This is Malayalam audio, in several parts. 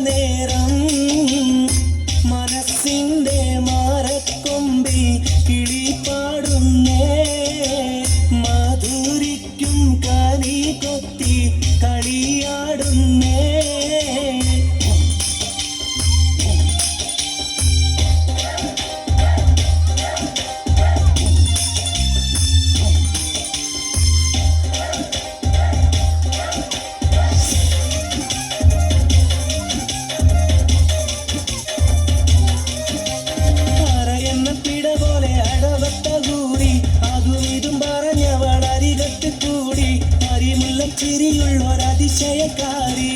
നേരം മനസ്സിൻ്റെ മാറക്കൊമ്പിൽ കിളി പാടുന്നേ മധുരിക്കും കനി കൊത്തി കളിയാടുന്നേ ചിരിയുള്ളൊരതിശയക്കാരി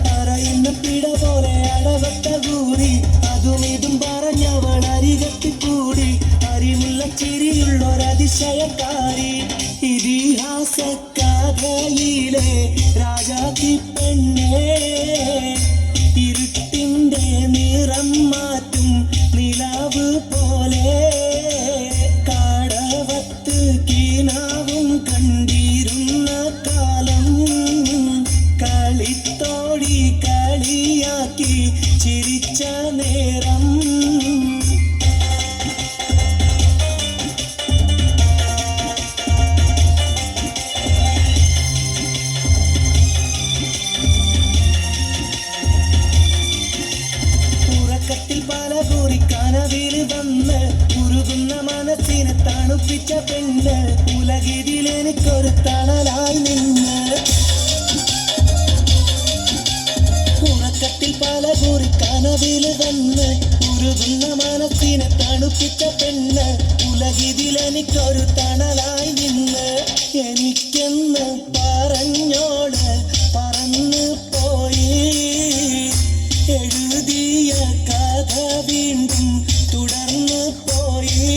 പറയുന്ന പിട പോലെ അടവട്ട കൂടി അതും ഇതും പറഞ്ഞവൾ അരികത്ത് കൂടി അരിമുള്ള ചിരിയുള്ളൊരതിശയക്കാരി ഇതിഹാസ കഥയിലെ രാജാത്തി പെണ്ണേ ഇരുട്ടിൻ്റെ നിറം മാറ്റും നിലാവ് പോലെ കണ്ടിരുന്ന കാലം കളിത്തോടി കളിയാക്കി ചിരിച്ച നേരം ഉറക്കത്തിൽ പല കൂറി കനവിൽ വന്ന് ഉരുകുന്ന മനസ്സിനെ തണുപ്പിച്ച പെണ്ണ് ഉലകിതിൽ എനിക്കൊരു തണലായി നിന്ന് ഉറക്കത്തിൽ പല കൂറി കനവിൽ വന്ന് ഉരുകുന്ന മനസ്സിനെ തണുപ്പിച്ച പെണ്ണ് ഉലകിതിൽ എനിക്കൊരു തണലായി നിന്ന് എനിക്കെന്ന് പറഞ്ഞോള് പറന്നു പോയി എഴുതിയ കഥ വീണ്ടും തുടർന്നു പോയി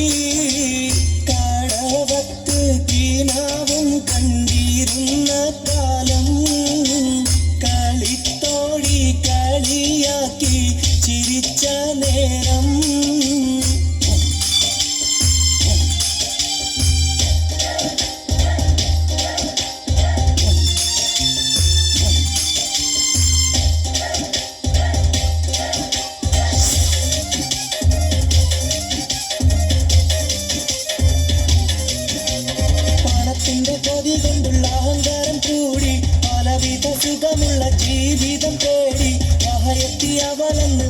കടവത്ത് കീനാവും കണ്ടിരുന്ന കാലം കളിത്തോടി കളിയാക്കി ചിരിച്ച നേരം കൊതി കൊണ്ടുള്ള അഹങ്കാരം കൂടി പലവിധ സുഖമുള്ള ജീവിതം തേടി അഹയത്തി അവളെന്ന്